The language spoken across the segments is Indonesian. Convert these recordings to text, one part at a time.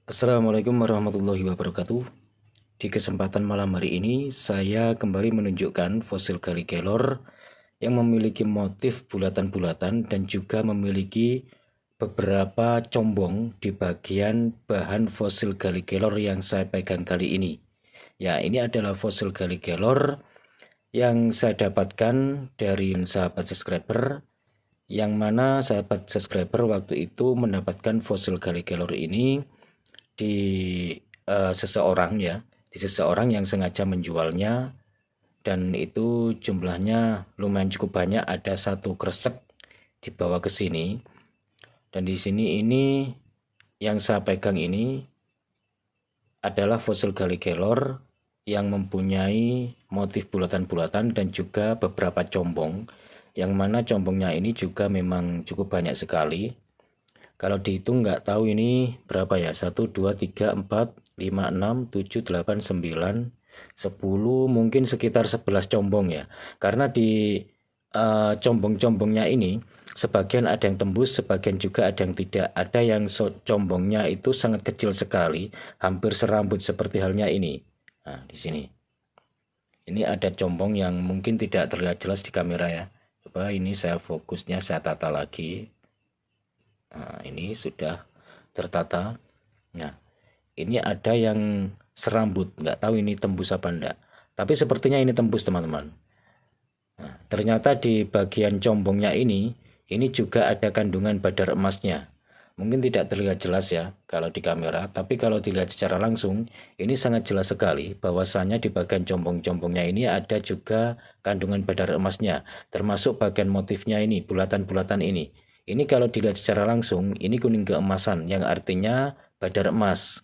Assalamualaikum warahmatullahi wabarakatuh. Di kesempatan malam hari ini, saya kembali menunjukkan fosil Gallikelor yang memiliki motif bulatan-bulatan dan juga memiliki beberapa combong di bagian bahan fosil Gallikelor yang saya pegang kali ini. Ya, ini adalah fosil Gallikelor yang saya dapatkan dari sahabat subscriber, yang mana sahabat subscriber waktu itu mendapatkan fosil Gallikelor ini di seseorang, ya, di seseorang yang sengaja menjualnya, dan itu jumlahnya lumayan cukup banyak, ada satu kresek dibawa ke sini. Dan di sini ini yang saya pegang ini adalah fosil Gallikelor yang mempunyai motif bulatan-bulatan dan juga beberapa combong, yang mana combongnya ini juga memang cukup banyak sekali. Kalau dihitung nggak tahu ini berapa ya, 1, 2, 3, 4, 5, 6, 7, 8, 9, 10, mungkin sekitar 11 combong ya. Karena di combong-combongnya ini sebagian ada yang tembus, sebagian juga ada yang tidak. Ada yang combongnya itu sangat kecil sekali, hampir serambut seperti halnya ini. Nah, di sini. Ini ada combong yang mungkin tidak terlihat jelas di kamera ya. Coba ini saya fokusnya, saya tata lagi. Nah, ini sudah tertata. Nah, ini ada yang serambut, nggak tahu ini tembus apa enggak. Tapi sepertinya ini tembus, teman-teman. Nah, ternyata di bagian combongnya ini juga ada kandungan badar emasnya. Mungkin tidak terlihat jelas ya kalau di kamera, tapi kalau dilihat secara langsung, ini sangat jelas sekali bahwasanya di bagian combong-combongnya ini ada juga kandungan badar emasnya, termasuk bagian motifnya ini, bulatan-bulatan ini. Ini kalau dilihat secara langsung, ini kuning keemasan, yang artinya badar emas.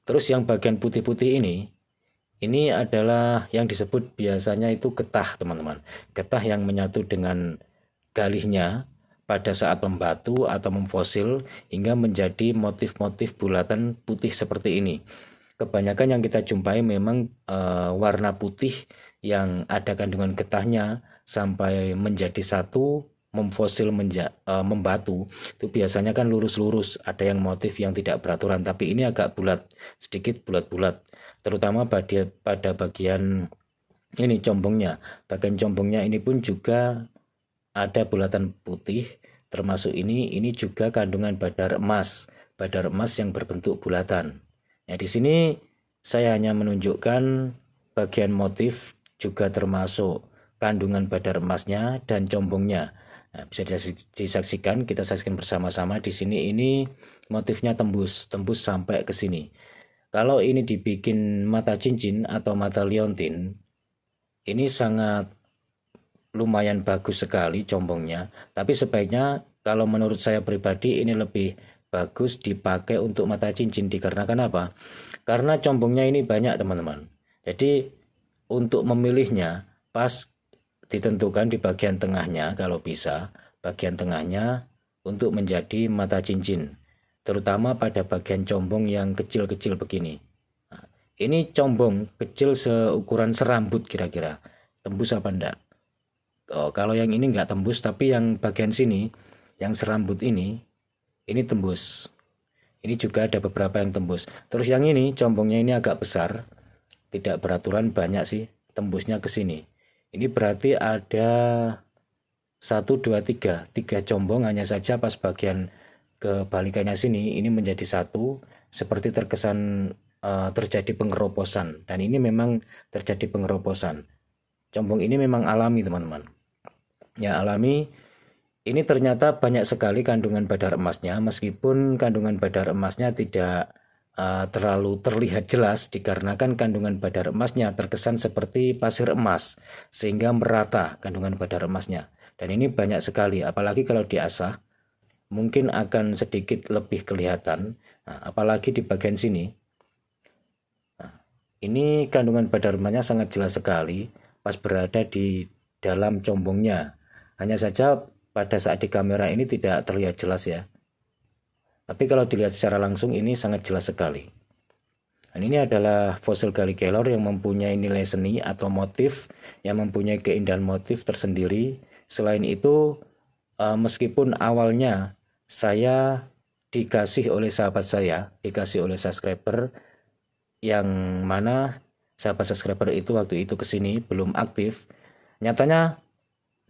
Terus yang bagian putih-putih ini adalah yang disebut biasanya itu getah, teman-teman. Getah yang menyatu dengan galihnya pada saat membatu atau memfosil hingga menjadi motif-motif bulatan putih seperti ini. Kebanyakan yang kita jumpai memang warna putih yang ada kandungan getahnya sampai menjadi satu, memfosil membatu, itu biasanya kan lurus-lurus, ada yang motif yang tidak beraturan, tapi ini agak bulat, sedikit bulat-bulat, terutama pada bagian ini combongnya. Bagian combongnya ini pun juga ada bulatan putih, termasuk ini juga kandungan badar emas yang berbentuk bulatan. Ya, di sini saya hanya menunjukkan bagian motif, juga termasuk kandungan badar emasnya dan combongnya. Nah, bisa disaksikan, kita saksikan bersama-sama di sini. Ini motifnya tembus sampai ke sini. Kalau ini dibikin mata cincin atau mata liontin, ini sangat lumayan bagus sekali combongnya. Tapi sebaiknya kalau menurut saya pribadi ini lebih bagus dipakai untuk mata cincin, dikarenakan apa? Karena combongnya ini banyak, teman-teman. Jadi untuk memilihnya pas ditentukan di bagian tengahnya, kalau bisa bagian tengahnya untuk menjadi mata cincin, terutama pada bagian combong yang kecil-kecil begini. Nah, ini combong kecil seukuran serambut kira-kira, tembus apa enggak? Oh, kalau yang ini enggak tembus, tapi yang bagian sini yang serambut ini tembus. Ini juga ada beberapa yang tembus. Terus yang ini combongnya ini agak besar, tidak beraturan, banyak sih tembusnya ke sini. Ini berarti ada 1, 2, 3 combong, hanya saja pas bagian kebalikannya sini ini menjadi satu, seperti terkesan terjadi pengeroposan. Dan ini memang terjadi pengeroposan. Combong ini memang alami, teman-teman. Ya, alami. Ini ternyata banyak sekali kandungan badar emasnya, meskipun kandungan badar emasnya tidak terlalu terlihat jelas, dikarenakan kandungan badar emasnya terkesan seperti pasir emas, sehingga merata kandungan badar emasnya. Dan ini banyak sekali, apalagi kalau diasah mungkin akan sedikit lebih kelihatan. Nah, apalagi di bagian sini, nah, ini kandungan badar emasnya sangat jelas sekali pas berada di dalam combongnya. Hanya saja pada saat di kamera ini tidak terlihat jelas ya. Tapi kalau dilihat secara langsung ini sangat jelas sekali. Dan ini adalah fosil Gallikelor yang mempunyai nilai seni atau motif, yang mempunyai keindahan motif tersendiri. Selain itu, meskipun awalnya saya dikasih oleh sahabat saya, dikasih oleh subscriber, yang mana sahabat subscriber itu waktu itu kesini belum aktif. Nyatanya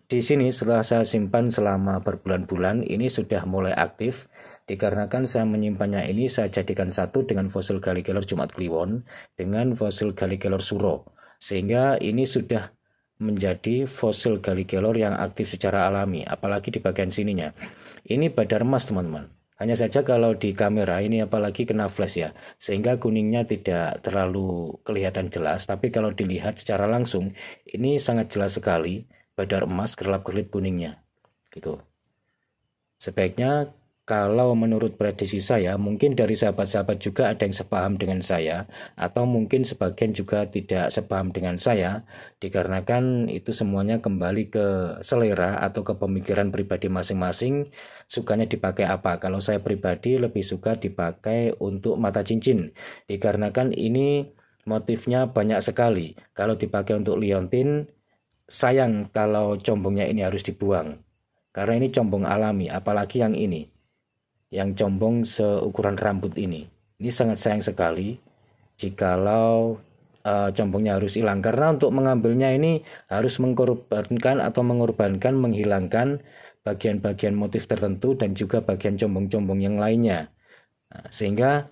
di sini setelah saya simpan selama berbulan-bulan, ini sudah mulai aktif. Dikarenakan saya menyimpannya ini, saya jadikan satu dengan fosil Gallikelor Jumat Kliwon dengan fosil Gallikelor Suro, sehingga ini sudah menjadi fosil Gallikelor yang aktif secara alami. Apalagi di bagian sininya, ini badar emas teman-teman. Hanya saja kalau di kamera ini apalagi kena flash ya, sehingga kuningnya tidak terlalu kelihatan jelas. Tapi kalau dilihat secara langsung, ini sangat jelas sekali badar emas kerlap-kerlip kuningnya gitu. Sebaiknya kalau menurut prediksi saya, mungkin dari sahabat-sahabat juga ada yang sepaham dengan saya, atau mungkin sebagian juga tidak sepaham dengan saya, dikarenakan itu semuanya kembali ke selera atau ke pemikiran pribadi masing-masing, sukanya dipakai apa. Kalau saya pribadi lebih suka dipakai untuk mata cincin, dikarenakan ini motifnya banyak sekali. Kalau dipakai untuk liontin, sayang kalau combongnya ini harus dibuang, karena ini combong alami, apalagi yang ini, yang combong seukuran rambut ini sangat sayang sekali jikalau combongnya harus hilang, karena untuk mengambilnya ini harus mengorbankan menghilangkan bagian-bagian motif tertentu dan juga bagian combong-combong yang lainnya. Sehingga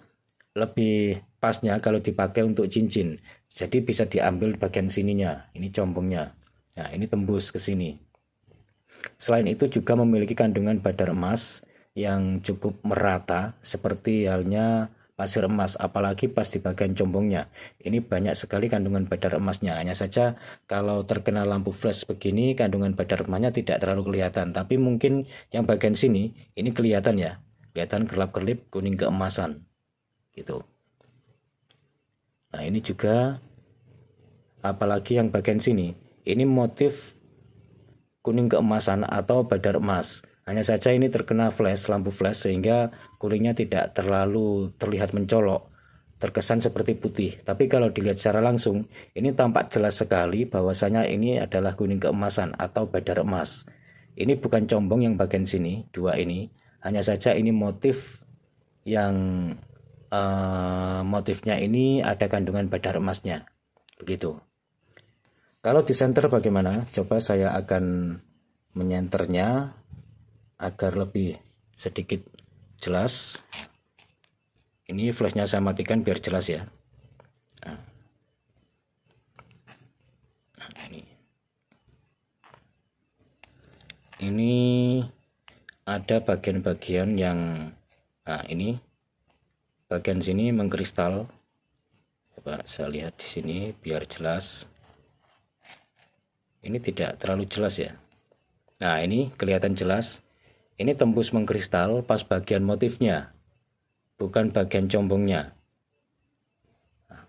lebih pasnya kalau dipakai untuk cincin, jadi bisa diambil bagian sininya, ini combongnya. Nah, ini tembus ke sini. Selain itu juga memiliki kandungan badar emas yang cukup merata seperti halnya pasir emas, apalagi pas di bagian combongnya. Ini banyak sekali kandungan badar emasnya. Hanya saja kalau terkena lampu flash begini, kandungan badar emasnya tidak terlalu kelihatan. Tapi mungkin yang bagian sini ini kelihatan ya, kelihatan kerlap-kerlip kuning keemasan gitu. Nah, ini juga apalagi yang bagian sini, ini motif kuning keemasan atau badar emas. Hanya saja ini terkena flash, lampu flash, sehingga kuningnya tidak terlalu terlihat mencolok, terkesan seperti putih. Tapi kalau dilihat secara langsung, ini tampak jelas sekali bahwasanya ini adalah kuning keemasan atau badar emas. Ini bukan combong yang bagian sini, dua ini. Hanya saja ini motif yang motifnya ini ada kandungan badar emasnya. Begitu. Kalau di center bagaimana? Coba saya akan menyenternya agar lebih sedikit jelas. Ini flashnya saya matikan biar jelas ya. Nah, ini ada bagian-bagian yang, nah ini bagian sini mengkristal. Coba saya lihat di sini biar jelas. Ini tidak terlalu jelas ya. Nah, ini kelihatan jelas. Ini tembus mengkristal pas bagian motifnya, bukan bagian combongnya. Nah,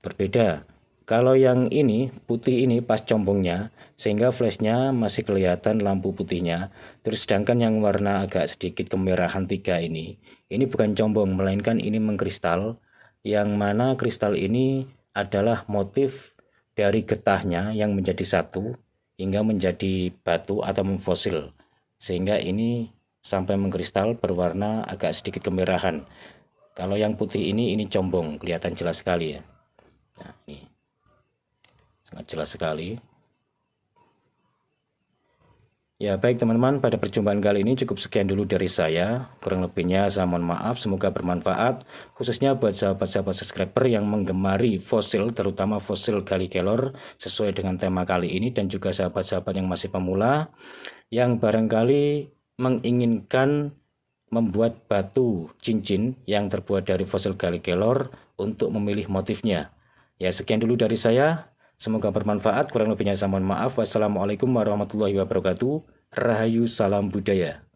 berbeda. Kalau yang ini putih ini pas combongnya, sehingga flashnya masih kelihatan lampu putihnya. Terus sedangkan yang warna agak sedikit kemerahan 3 ini bukan combong, melainkan ini mengkristal, yang mana kristal ini adalah motif dari getahnya yang menjadi satu hingga menjadi batu atau memfosil, sehingga ini sampai mengkristal berwarna agak sedikit kemerahan. Kalau yang putih ini combong, kelihatan jelas sekali ya. Nah, ini sangat jelas sekali. Ya baik teman-teman, pada perjumpaan kali ini cukup sekian dulu dari saya. Kurang lebihnya saya mohon maaf, semoga bermanfaat. Khususnya buat sahabat-sahabat subscriber yang menggemari fosil, terutama fosil Gallikelor sesuai dengan tema kali ini. Dan juga sahabat-sahabat yang masih pemula, yang barangkali menginginkan membuat batu cincin yang terbuat dari fosil Gallikelor untuk memilih motifnya. Ya sekian dulu dari saya. Semoga bermanfaat, kurang lebihnya saya mohon maaf. Wassalamualaikum warahmatullahi wabarakatuh. Rahayu, salam budaya.